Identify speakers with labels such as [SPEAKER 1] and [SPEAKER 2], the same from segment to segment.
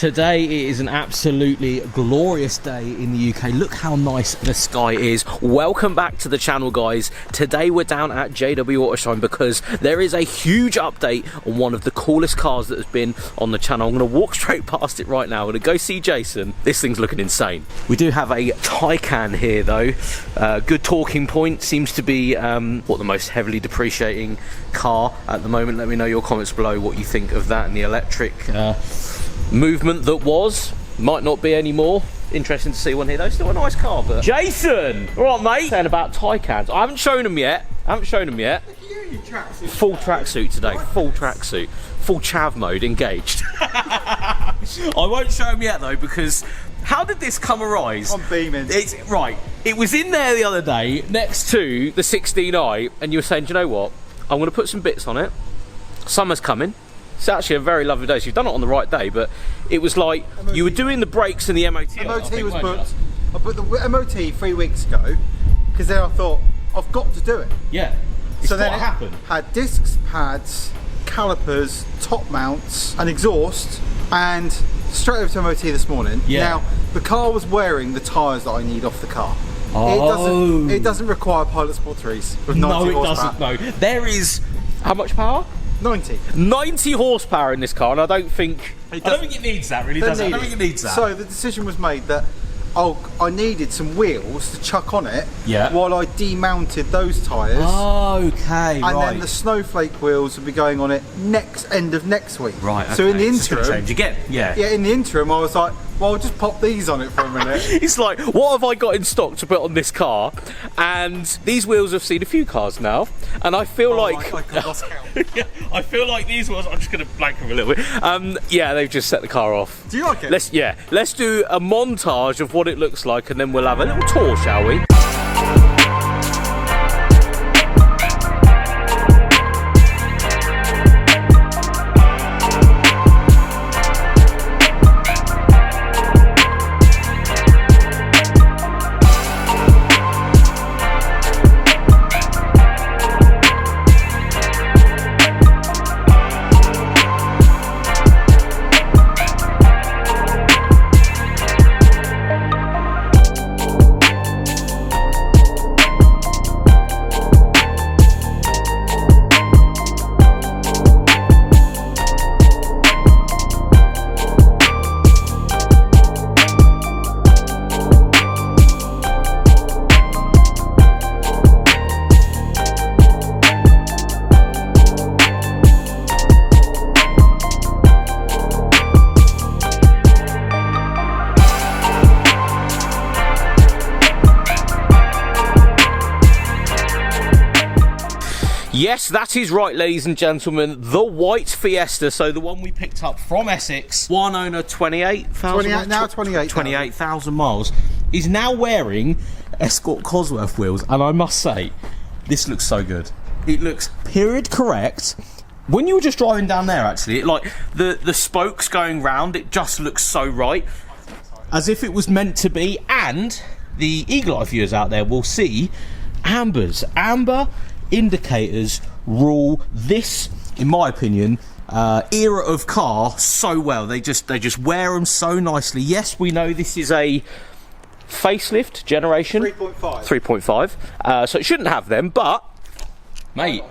[SPEAKER 1] Today it is an absolutely glorious day in the UK. Look how nice the sky is. Welcome back to the channel, guys. Today we're down at JW Autoshine because there is a huge update on one of the coolest cars that has been on the channel. I'm going to walk straight past it right now. I'm going to go see Jason. This thing's looking insane. We do have a Taycan here though. Good talking point. Seems to be what the most heavily depreciating car at the moment. Let me know your comments below what you think of that and the electric movement that was. Might not be anymore. Interesting to see one here though. Still a nice car, but Jason, all right, mate. Saying about Taycans. I haven't shown them yet. Look at you, tracksuit. Full tracksuit today. Full tracksuit. Full chav mode engaged. I won't show them yet though because how did this come arise?
[SPEAKER 2] I'm beaming.
[SPEAKER 1] It's right. It was in there the other day next to the 16i, and you were saying, do you know what? I'm going to put some bits on it. Summer's coming. It's actually a very lovely day. So you've done it on the right day, but it was like MOT. You were doing the brakes and the MOT.
[SPEAKER 2] MOT was booked. I booked the MOT 3 weeks ago because then I thought I've got to do it.
[SPEAKER 1] Yeah.
[SPEAKER 2] So then it happened. Had discs, pads, calipers, top mounts, an exhaust, and straight over to MOT this morning.
[SPEAKER 1] Yeah.
[SPEAKER 2] Now the car was wearing the tyres that I need off the car.
[SPEAKER 1] Oh.
[SPEAKER 2] It doesn't require Pilot Sport 3s with 90
[SPEAKER 1] horsepower. No, it
[SPEAKER 2] horsepower.
[SPEAKER 1] doesn't. No. There is how much power? 90 horsepower in this car, and I don't think it needs that, really, does it? I don't think it needs that.
[SPEAKER 2] So the decision was made that I needed some wheels to chuck on it while I demounted those tyres.
[SPEAKER 1] Oh, okay,
[SPEAKER 2] and then the snowflake wheels will be going on it end of next week.
[SPEAKER 1] Right, okay.
[SPEAKER 2] So in the interim,
[SPEAKER 1] change again. Yeah,
[SPEAKER 2] in the interim I was like, well, I'll just pop these on it for a minute.
[SPEAKER 1] It's like, what have I got in stock to put on this car? And these wheels have seen a few cars now, and I feel like I feel like these wheels. I'm just going to blank them a little bit. Yeah, they've just set the car off.
[SPEAKER 2] Do you like it?
[SPEAKER 1] Let's do a montage of what it looks like, and then we'll have a little tour, shall we? Yes, that is right, ladies and gentlemen. The white Fiesta, so the one we picked up from Essex, one owner, 28,000 miles, is now wearing Escort Cosworth wheels, and I must say, this looks so good. It looks period correct. When you were just driving down there, actually, it, like the spokes going round, it just looks so right, as if it was meant to be. And the Eagle Eye viewers out there will see ambers. Amber indicators rule this, in my opinion, era of car so well. They just wear them so nicely. Yes, we know this is a facelift generation 3.5, so it shouldn't have them, but mate,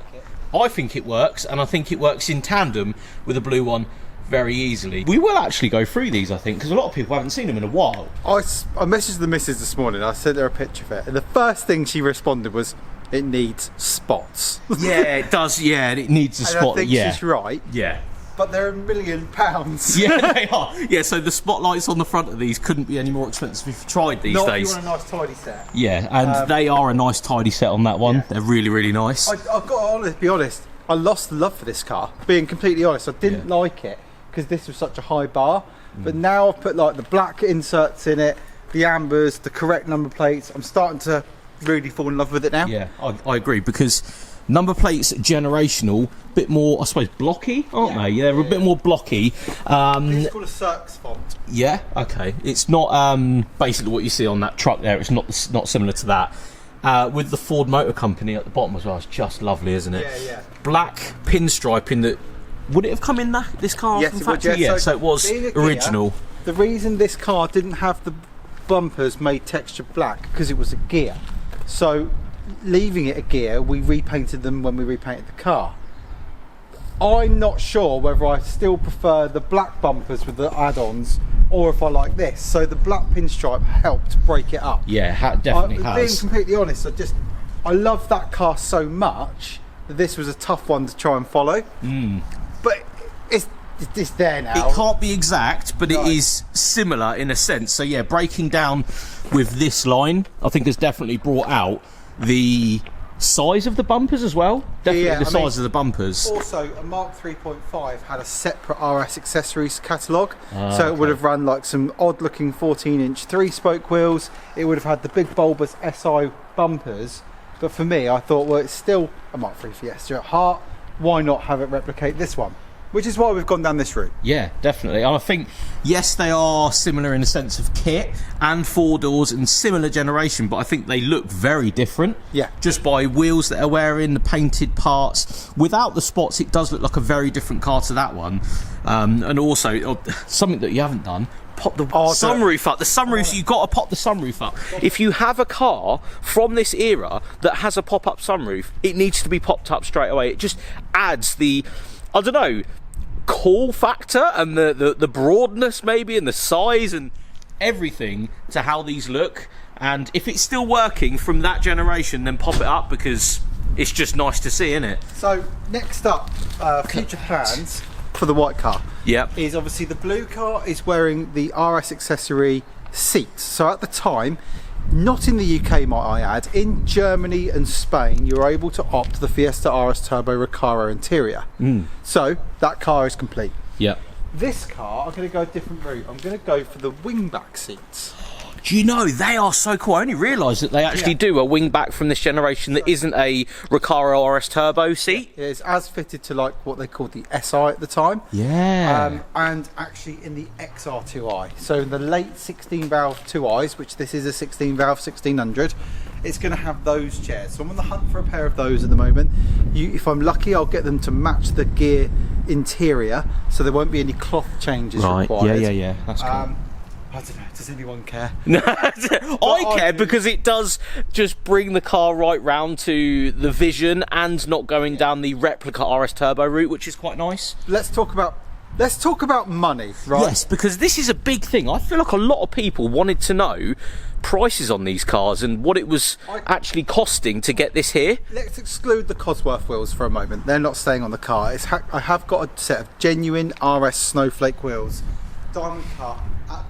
[SPEAKER 1] I think it works, and I think it works in tandem with the blue one very easily. We will actually go through these, I think, because a lot of people haven't seen them in a while.
[SPEAKER 2] I messaged the missus this morning. I sent her a picture of it, and the first thing she responded was, it needs spots.
[SPEAKER 1] Yeah, it does. Yeah, it needs a spot.
[SPEAKER 2] I think she's right.
[SPEAKER 1] Yeah.
[SPEAKER 2] But they're £1 million.
[SPEAKER 1] Yeah, they are. Yeah, so the spotlights on the front of these couldn't be any more expensive if you tried these days.
[SPEAKER 2] Not if you want a nice tidy set.
[SPEAKER 1] Yeah, and they are a nice tidy set on that one. Yeah. They're really, really nice.
[SPEAKER 2] I've got to be honest, I lost the love for this car. Being completely honest, I didn't like it because this was such a high bar. But now I've put like the black inserts in it, the ambers, the correct number plates. I'm starting to really fall in love with it now.
[SPEAKER 1] Yeah, I agree, because number plates generational, bit more, I suppose, blocky, aren't they? Yeah, they're a bit more blocky.
[SPEAKER 2] It's called a Cirques font.
[SPEAKER 1] Yeah, okay. It's not basically what you see on that truck there. It's not similar to that. With the Ford Motor Company at the bottom as well, it's just lovely, isn't it?
[SPEAKER 2] Yeah, yeah.
[SPEAKER 1] Black pinstriping that would it have come in this car
[SPEAKER 2] Yes,
[SPEAKER 1] from
[SPEAKER 2] it would,
[SPEAKER 1] factory?
[SPEAKER 2] yeah.
[SPEAKER 1] Yeah, so it was
[SPEAKER 2] being a Kia,
[SPEAKER 1] original.
[SPEAKER 2] The reason this car didn't have the bumpers made textured black because it was a Ghia. So leaving it a Ghia, we repainted them when we repainted the car. I'm not sure whether I still prefer the black bumpers with the add-ons or if I like this. So the black pinstripe helped break it up.
[SPEAKER 1] Yeah, definitely has.
[SPEAKER 2] Being completely honest, I love that car so much that this was a tough one to try and follow. But it's there now.
[SPEAKER 1] It can't be exact, but it is similar in a sense. So yeah, breaking down with this line, I think has definitely brought out the size of the bumpers as well. Definitely the size of the bumpers.
[SPEAKER 2] Also, a Mark 3.5 had a separate RS accessories catalogue, so it would have run like some odd looking 14-inch 3-spoke wheels. It would have had the big bulbous SI bumpers, but for me I thought, well, it's still a Mark 3 Fiesta at heart, why not have it replicate this one? Which is why we've gone down this route.
[SPEAKER 1] Yeah, definitely. And I think, yes, they are similar in the sense of kit and 4 doors and similar generation, but I think they look very different.
[SPEAKER 2] Yeah.
[SPEAKER 1] Just by wheels that are wearing, the painted parts. Without the spots, it does look like a very different car to that one. And also, something that you haven't done, pop the sunroof up. The sunroof, you've got to pop the sunroof up. If you have a car from this era that has a pop-up sunroof, it needs to be popped up straight away. It just adds the, I don't know, cool factor and the broadness maybe and the size and everything to how these look. And if it's still working from that generation, then pop it up because it's just nice to see, isn't it?
[SPEAKER 2] So next up, future plans for the white car.
[SPEAKER 1] Yep.
[SPEAKER 2] Is obviously the blue car is wearing the RS accessory seats. So at the time, not in the UK might I add, in Germany and Spain you're able to opt the Fiesta RS Turbo Recaro interior. So that car is complete.
[SPEAKER 1] Yep.
[SPEAKER 2] This car, I'm going to go a different route. I'm going to go for the wingback seats.
[SPEAKER 1] Do you know, they are so cool. I only realised that they actually do a wingback from this generation that isn't a Recaro RS Turbo seat.
[SPEAKER 2] It's as fitted to like what they called the SI at the time.
[SPEAKER 1] Yeah.
[SPEAKER 2] And actually in the XR2i. So in the late 16 valve 2i's, which this is a 16 valve 1600, it's going to have those chairs. So I'm on the hunt for a pair of those at the moment. If I'm lucky, I'll get them to match the gear interior, so there won't be any cloth changes required.
[SPEAKER 1] Yeah. That's cool.
[SPEAKER 2] I don't know, does anyone care?
[SPEAKER 1] I care because it does just bring the car right round to the vision and not going down the replica RS Turbo route, which is quite nice.
[SPEAKER 2] Let's talk about money, right?
[SPEAKER 1] Yes, because this is a big thing. I feel like a lot of people wanted to know prices on these cars and what it was actually costing to get this here.
[SPEAKER 2] Let's exclude the Cosworth wheels for a moment. They're not staying on the car. I have got a set of genuine RS Snowflake wheels, diamond cut,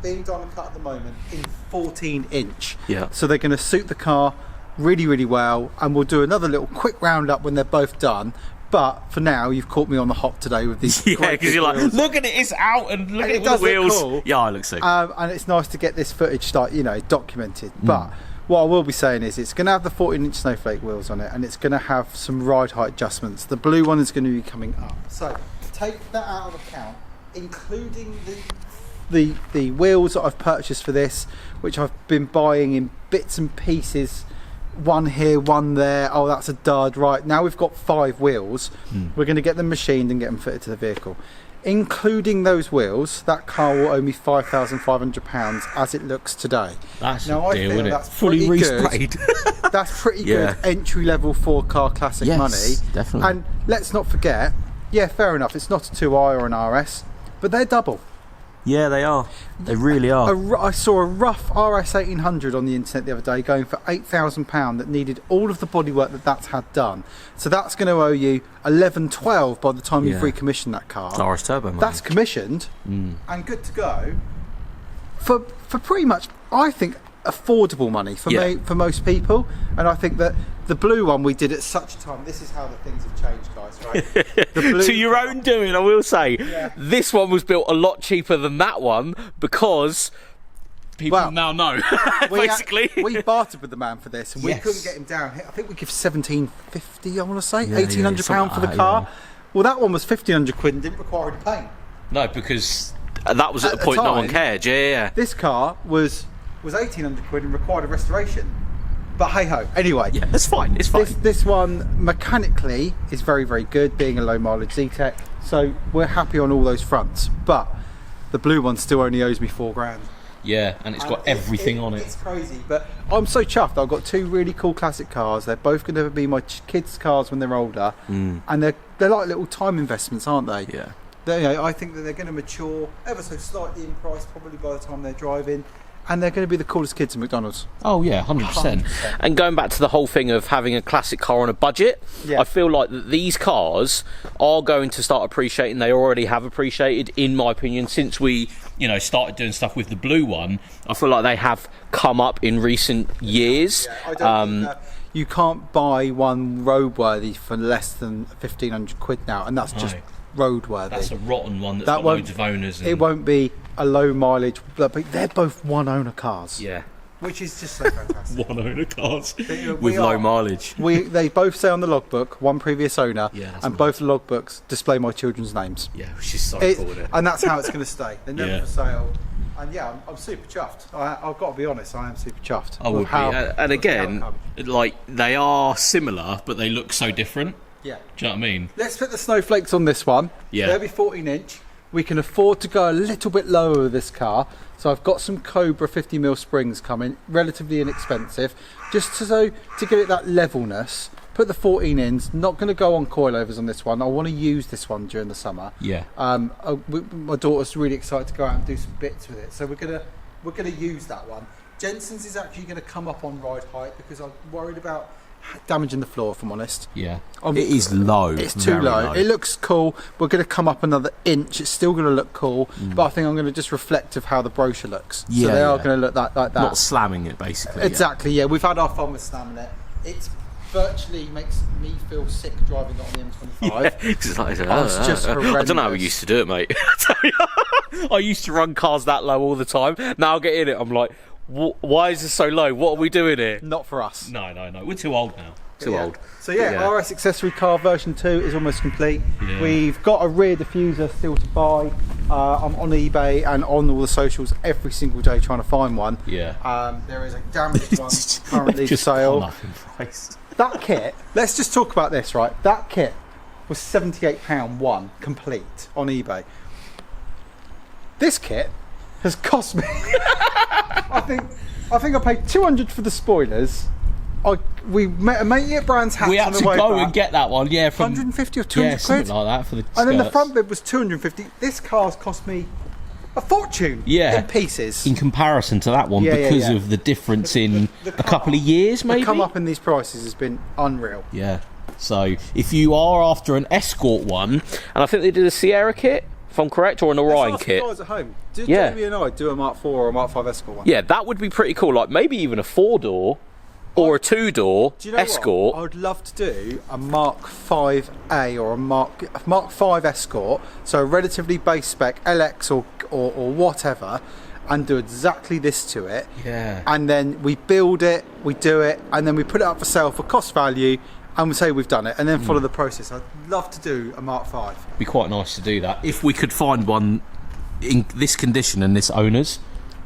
[SPEAKER 2] being diamond cut at the moment in 14-inch.
[SPEAKER 1] Yeah.
[SPEAKER 2] So they're going to suit the car really, really well, and we'll do another little quick roundup when they're both done. But for now, you've caught me on the hop today with these.
[SPEAKER 1] Yeah, because you're
[SPEAKER 2] wheels.
[SPEAKER 1] like, look at it, it's out, and look at it with
[SPEAKER 2] does
[SPEAKER 1] the wheels.
[SPEAKER 2] look cool.
[SPEAKER 1] Yeah, it looks sick.
[SPEAKER 2] And it's nice to get this footage documented. But what I will be saying is it's going to have the 14-inch Snowflake wheels on it, and it's going to have some ride height adjustments. The blue one is going to be coming up. So take that out of account, including the wheels that I've purchased for this, which I've been buying in bits and pieces. One here, one there. Oh, that's a dud. Right, now we've got 5 wheels. We're going to get them machined and get them fitted to the vehicle. Including those wheels, that car will owe me £5,500 as it looks today.
[SPEAKER 1] That's
[SPEAKER 2] now,
[SPEAKER 1] a deal, isn't it?
[SPEAKER 2] That's
[SPEAKER 1] Fully
[SPEAKER 2] pretty
[SPEAKER 1] resprayed.
[SPEAKER 2] good. That's pretty good entry-level 4-car classic money.
[SPEAKER 1] Definitely.
[SPEAKER 2] And let's not forget, yeah, fair enough, it's not a 2i or an RS, but they're double.
[SPEAKER 1] Yeah, they are. They really are.
[SPEAKER 2] I saw a rough RS 1800 on the internet the other day going for £8,000 that needed all of the bodywork that's had done. So that's going to owe you 11-12 by the time you've recommissioned that car.
[SPEAKER 1] It's RS Turbo money.
[SPEAKER 2] That's commissioned and good to go for pretty much, I think, affordable money for most people. And I think that the blue one we did at such a time, this is how the things have changed, guys, right? The blue
[SPEAKER 1] to your own doing, I will say. This one was built a lot cheaper than that one because people now know, basically.
[SPEAKER 2] We bartered with the man for this and we couldn't get him down. I think we give £1,750, I want to say, £1,800 for the car. Well, that one was 1,500 quid and didn't require any paint.
[SPEAKER 1] No, because that was at the point no one cared.
[SPEAKER 2] This car was 1,800 quid and required a restoration. But hey ho. Anyway,
[SPEAKER 1] it's fine. It's fine.
[SPEAKER 2] This one mechanically is very, very good, being a low mileage Z-Tech. So we're happy on all those fronts, but the blue one still only owes me £4,000.
[SPEAKER 1] Yeah, and it's got everything on it.
[SPEAKER 2] It's crazy, but I'm so chuffed. I've got 2 really cool classic cars. They're both going to be my kids' cars when they're older, and they're like little time investments, aren't they?
[SPEAKER 1] Yeah.
[SPEAKER 2] I think that they're going to mature ever so slightly in price, probably by the time they're driving, and they're going to be the coolest kids at McDonald's.
[SPEAKER 1] Oh yeah, 100%. And going back to the whole thing of having a classic car on a budget, I feel like that these cars are going to start appreciating. They already have appreciated, in my opinion, since we, started doing stuff with the blue one. I feel like they have come up in recent years.
[SPEAKER 2] Yeah, I don't think you can't buy one roadworthy for less than 1,500 quid now, and that's just roadworthy.
[SPEAKER 1] That's a rotten one that's got loads of owners.
[SPEAKER 2] It won't be a low mileage, but they're both one owner cars.
[SPEAKER 1] Yeah.
[SPEAKER 2] Which is just so fantastic.
[SPEAKER 1] One owner cars with low mileage.
[SPEAKER 2] They both say on the logbook, one previous owner,
[SPEAKER 1] that's
[SPEAKER 2] and both the logbooks display my children's names.
[SPEAKER 1] Yeah, which is so cool, isn't it?
[SPEAKER 2] And that's how it's going to stay. They're never for sale. And yeah, I'm super chuffed. I've got to be honest, I am super chuffed.
[SPEAKER 1] I would be. And again, like, they are similar, but they look so different.
[SPEAKER 2] Yeah.
[SPEAKER 1] Do you know what I mean?
[SPEAKER 2] Let's put the snowflakes on this one. Yeah. They'll be 14-inch. We can afford to go a little bit lower with this car. So I've got some Cobra 50mm springs coming, relatively inexpensive, just to give it that levelness. Put the 14 ins. Not going to go on coilovers on this one. I want to use this one during the summer. Yeah. My daughter's really excited to go out and do some bits with it, so we're gonna use that one. Jensen's is actually going to come up on ride height because I'm worried about damaging the floor, if I'm honest.
[SPEAKER 1] Yeah. It is low.
[SPEAKER 2] It's too low. It looks cool. We're going to come up another inch. It's still going to look cool, but I think I'm going to just reflect of how the brochure looks. Yeah, so they are going to look like that.
[SPEAKER 1] Not slamming it, basically.
[SPEAKER 2] Exactly, yeah. We've had our fun with slamming it. It's virtually makes me feel sick driving it on the M25.
[SPEAKER 1] Yeah, it's just horrendous. I don't know how we used to do it, mate. I used to run cars that low all the time. Now I get in it, I'm like, why is this so low? What are we doing here?
[SPEAKER 2] Not for us.
[SPEAKER 1] No. We're too old now. Too old.
[SPEAKER 2] So RS accessory car version 2 is almost complete. Yeah. We've got a rear diffuser still to buy. I'm on eBay and on all the socials every single day trying to find one. Yeah. There is a damaged one currently for sale. That kit, let's just talk about this, right? That kit was £78 one complete on eBay. This kit has cost me I think I paid 200 for the spoilers. We met a mate at Brands Hats.
[SPEAKER 1] We had to go and get that one, yeah, from
[SPEAKER 2] 150 or 200 quid,
[SPEAKER 1] something like that for the skirts.
[SPEAKER 2] And then the front bit was 250. This car's cost me a fortune. In pieces.
[SPEAKER 1] In comparison to that one, because of the difference in a couple of years, maybe.
[SPEAKER 2] The come up in these prices has been unreal.
[SPEAKER 1] Yeah. So if you are after an Escort one, and I think they did a Sierra kit, if I'm correct, or an Orion kit.
[SPEAKER 2] Guys at home, Jamie and I do a Mark 4 or a Mark 5 Escort one.
[SPEAKER 1] Yeah, that would be pretty cool. Like maybe even a 4-door. Or a 2-door Escort.
[SPEAKER 2] I would love to do a Mark 5A or a Mark 5 Escort, so a relatively base spec LX or whatever, and do exactly this to it. Yeah. And then we build it, we do it, and then we put it up for sale for cost value, and we say we've done it, and then follow the process. I'd love to do a Mark 5.
[SPEAKER 1] It'd be quite nice to do that. If we could find one in this condition and this owner's,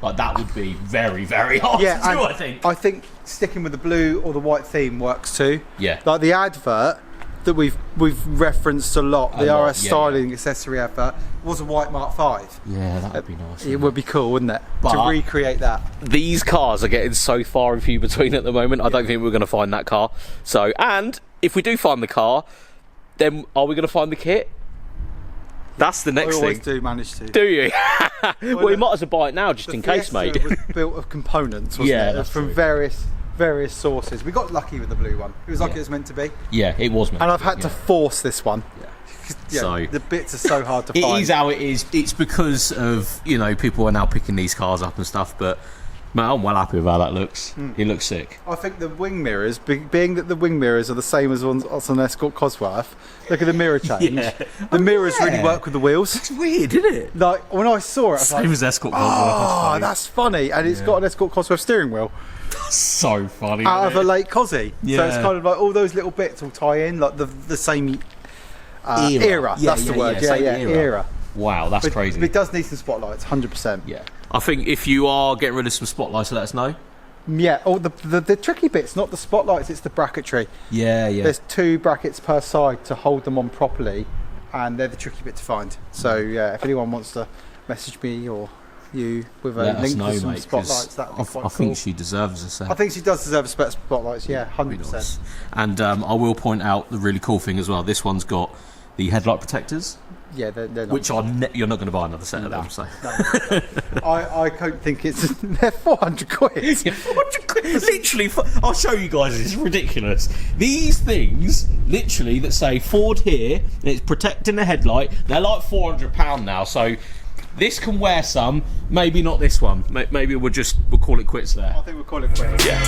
[SPEAKER 1] like that would be very, very hard to do, I think.
[SPEAKER 2] I think sticking with the blue or the white theme works too.
[SPEAKER 1] Yeah.
[SPEAKER 2] Like the advert that we've referenced a lot, the RS styling accessory advert, was a white Mark 5.
[SPEAKER 1] Yeah, that would be nice.
[SPEAKER 2] It would be cool, wouldn't it? To recreate that.
[SPEAKER 1] These cars are getting so far and few between at the moment, I don't think we're going to find that car. So, and if we do find the car, then are we going to find the kit? That's the next thing.
[SPEAKER 2] I always do manage to.
[SPEAKER 1] Do you? Well, you might as well buy it now, just in case, mate.
[SPEAKER 2] It was built of components, wasn't it? That's from various sources. We got lucky with the blue one. It was like it was meant to be.
[SPEAKER 1] Yeah, it was meant to be.
[SPEAKER 2] And I've had to force this one.
[SPEAKER 1] Yeah. So
[SPEAKER 2] the bits are so hard to find.
[SPEAKER 1] It is how it is. It's because of, people are now picking these cars up and stuff, but man, I'm well happy with how that looks. It looks sick.
[SPEAKER 2] I think the wing mirrors, being that the wing mirrors are the same as ones on Escort Cosworth, look at the mirror change. The mirrors really work with the wheels.
[SPEAKER 1] It's weird, isn't it?
[SPEAKER 2] Like, when I saw it, I was
[SPEAKER 1] same as Escort Cosworth.
[SPEAKER 2] Oh, that's funny. And it's got an Escort Cosworth steering wheel.
[SPEAKER 1] That's so funny.
[SPEAKER 2] Out of a late Cosy. Yeah. So it's kind of like all those little bits all tie in, like the same era. That's the word. Era.
[SPEAKER 1] Wow, that's crazy.
[SPEAKER 2] It does need some spotlights, 100%.
[SPEAKER 1] Yeah. I think if you are getting rid of some spotlights, let us know.
[SPEAKER 2] Yeah, the tricky bit's not the spotlights, it's the bracketry.
[SPEAKER 1] Yeah.
[SPEAKER 2] There's 2 brackets per side to hold them on properly. and they're the tricky bit to find. So yeah, if anyone wants to message me or you with a link to some spotlights, that would be quite cool.
[SPEAKER 1] I think she deserves a set.
[SPEAKER 2] I think she does deserve a set of spotlights, yeah, 100%.
[SPEAKER 1] Nice. And I will point out the really cool thing as well, this one's got the headlight protectors.
[SPEAKER 2] Yeah, they're not.
[SPEAKER 1] Which are you're not going to buy another set of them, so.
[SPEAKER 2] No. I don't think it's. They're 400 quid.
[SPEAKER 1] Yeah, 400 quid. Literally, I'll show you guys. It's ridiculous. These things, literally, that say Ford here, and it's protecting the headlight. They're like £400 now. So this can wear some. Maybe not this one. Maybe we'll call it quits there.
[SPEAKER 2] I think we'll call it quits.
[SPEAKER 1] Yeah.